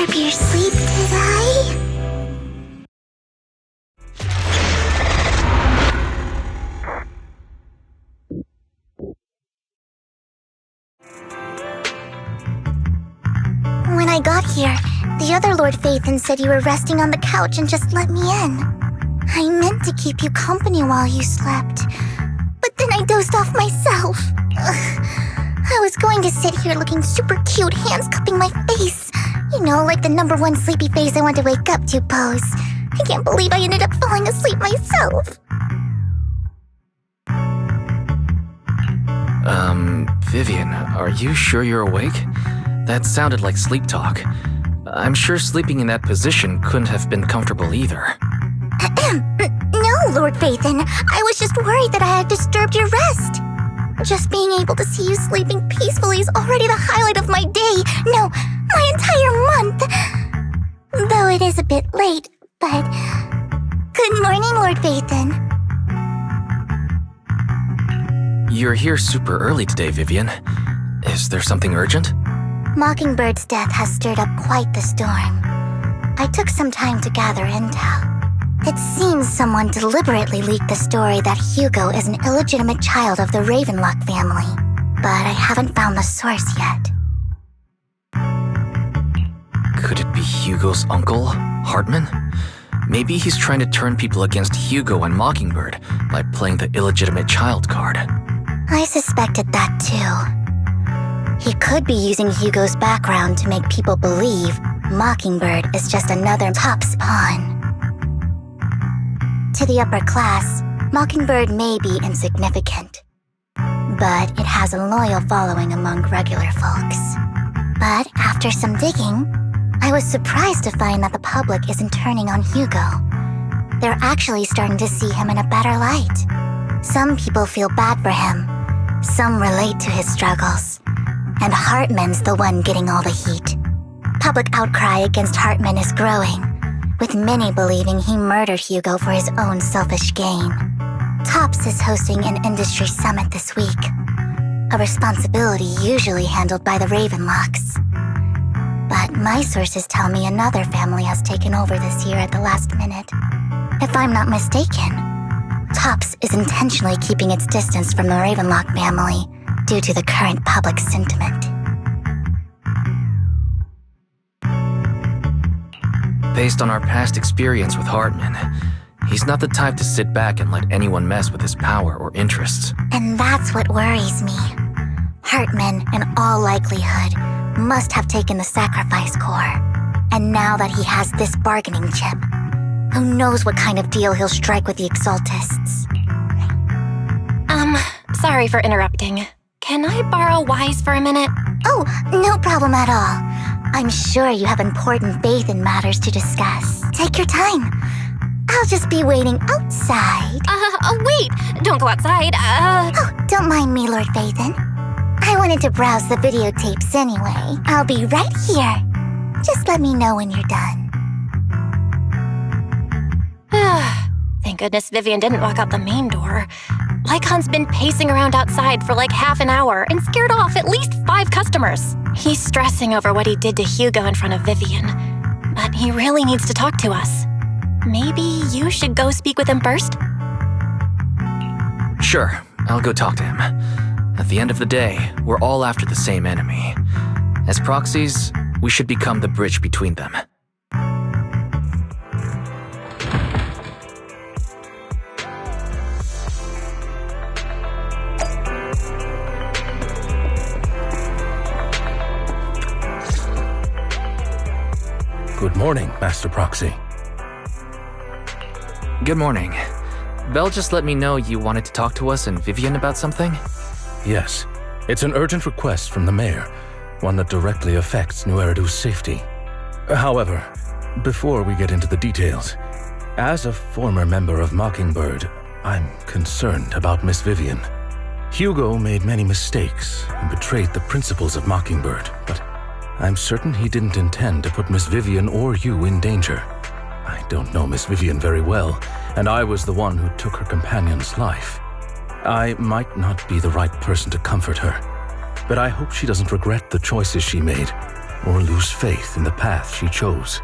disturb your sleep, did I? When I got here, the other Lord Phaethon said you were resting on the couch and just let me in. I meant to keep you company while you slept, but then I dozed off myself. I was going to sit here looking super cute, hands cupping my face. You know, like the #1 sleepy face I want to wake up to pose. I can't believe I ended up falling asleep myself. Vivian, are you sure you're awake? That sounded like sleep talk. I'm sure sleeping in that position couldn't have been comfortable either. No, Lord Phaethon. I was just worried that I had disturbed your rest. Just being able to see you sleeping peacefully is already the highlight of my day. No, my entire month. Though it is a bit late, but... Good morning, Lord Phaethon. You're here super early today, Vivian. Is there something urgent? Mockingbird's death has stirred up quite the storm. I took some time to gather intel. It seems someone deliberately leaked the story that Hugo is an illegitimate child of the Ravenlock family, but I haven't found the source yet. Could it be Hugo's uncle, Hartman? Maybe he's trying to turn people against Hugo and Mockingbird by playing the illegitimate child card. I suspected that too. He could be using Hugo's background to make people believe Mockingbird is just another Top's pawn. To the upper class, Mockingbird may be insignificant, but it has a loyal following among regular folks. But after some digging, I was surprised to find that the public isn't turning on Hugo. They're actually starting to see him in a better light. Some people feel bad for him, some relate to his struggles, and Hartman's the one getting all the heat. Public outcry against Hartman is growing, with many believing he murdered Hugo for his own selfish gain. Tops is hosting an industry summit this week, a responsibility usually handled by the Ravenlocks. But my sources tell me another family has taken over this year at the last minute. If I'm not mistaken, Tops is intentionally keeping its distance from the Ravenlock family due to the current public sentiment. Based on our past experience with Hartman, he's not the type to sit back and let anyone mess with his power or interests. And that's what worries me. Hartman, in all likelihood, must have taken the sacrifice core. And now that he has this bargaining chip, who knows what kind of deal he'll strike with the Exaltists. Sorry for interrupting. Can I borrow Wise for a minute? Oh, no problem at all. I'm sure you have important Phaethon matters to discuss. Take your time. I'll just be waiting outside. Wait! Don't go outside, Oh, don't mind me, Lord Phaethon. I wanted to browse the videotapes anyway. I'll be right here. Just let me know when you're done. Thank goodness Vivian didn't walk out the main door. Lycon's been pacing around outside for like half an hour and scared off at least 5 customers. He's stressing over what he did to Hugo in front of Vivian, but he really needs to talk to us. Maybe you should go speak with him first? Sure, I'll go talk to him. At the end of the day, we're all after the same enemy. As proxies, we should become the bridge between them. Good morning, Master Proxy. Good morning. Belle just let me know you wanted to talk to us and Vivian about something? Yes, it's an urgent request from the mayor, one that directly affects New Eridu's safety. However, before we get into the details, as a former member of Mockingbird, I'm concerned about Miss Vivian. Hugo made many mistakes and betrayed the principles of Mockingbird, but I'm certain he didn't intend to put Miss Vivian or you in danger. I don't know Miss Vivian very well, and I was the one who took her companion's life. I might not be the right person to comfort her, but I hope she doesn't regret the choices she made. or lose faith in the path she chose.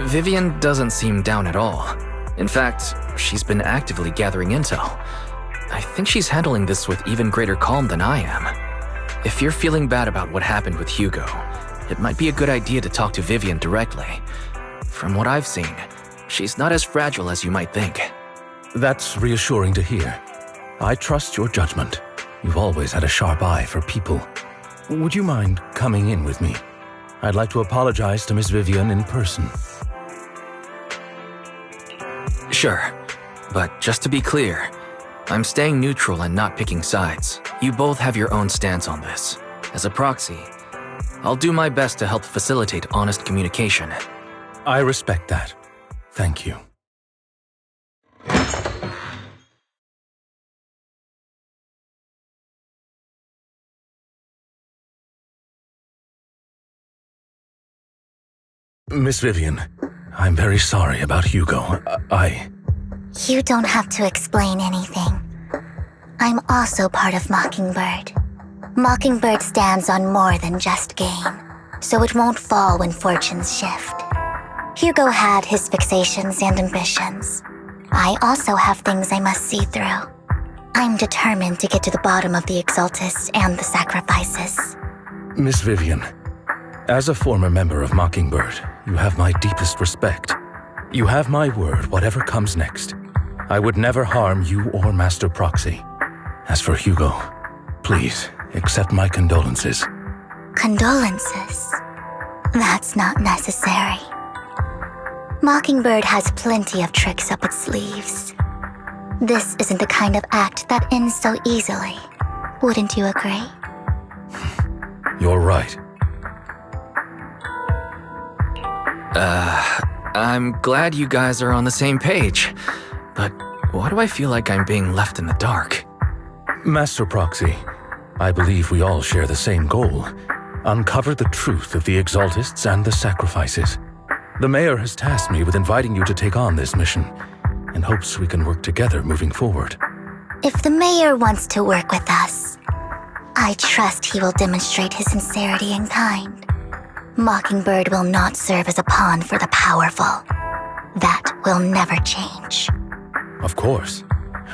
Vivian doesn't seem down at all. In fact, she's been actively gathering intel. I think she's handling this with even greater calm than I am. If you're feeling bad about what happened with Hugo, it might be a good idea to talk to Vivian directly. From what I've seen, she's not as fragile as you might think. That's reassuring to hear. I trust your judgment. You've always had a sharp eye for people. Would you mind coming in with me? I'd like to apologize to Miss Vivian in person. Sure, but just to be clear, I'm staying neutral and not picking sides. You both have your own stance on this. As a proxy, I'll do my best to help facilitate honest communication. I respect that. Thank you. Miss Vivian, I'm very sorry about Hugo. You don't have to explain anything. I'm also part of Mockingbird. Mockingbird stands on more than just gain, so it won't fall when fortunes shift. Hugo had his fixations and ambitions. I also have things I must see through. I'm determined to get to the bottom of the Exaltists and the sacrifices. Miss Vivian, as a former member of Mockingbird, you have my deepest respect. You have my word whatever comes next. I would never harm you or Master Proxy. As for Hugo, please accept my condolences. Condolences? That's not necessary. Mockingbird has plenty of tricks up its sleeves. This isn't the kind of act that ends so easily. Wouldn't you agree? You're right. I'm glad you guys are on the same page, but why do I feel like I'm being left in the dark? Master Proxy, I believe we all share the same goal. Uncover the truth of the Exaltists and the sacrifices. The Mayor has tasked me with inviting you to take on this mission, in hopes we can work together moving forward. If the Mayor wants to work with us, I trust he will demonstrate his sincerity in kind. Mockingbird will not serve as a pawn for the powerful. That will never change. Of course.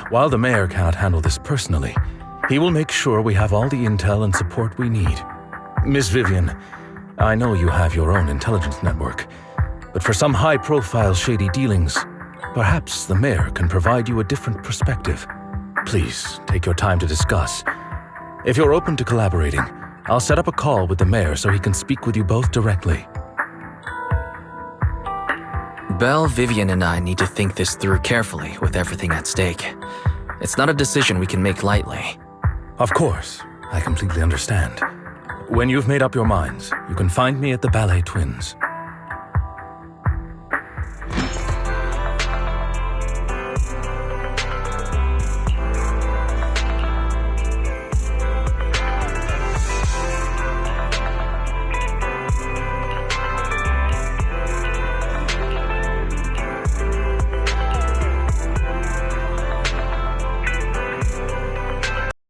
While the Mayor cannot handle this personally, he will make sure we have all the intel and support we need. Miss Vivian, I know you have your own intelligence network, but for some high-profile shady dealings, perhaps the Mayor can provide you a different perspective. Please, take your time to discuss. If you're open to collaborating, I'll set up a call with the Mayor so he can speak with you both directly. Belle, Vivian, and I need to think this through carefully with everything at stake. It's not a decision we can make lightly. Of course, I completely understand. When you've made up your minds, you can find me at the Ballet Twins.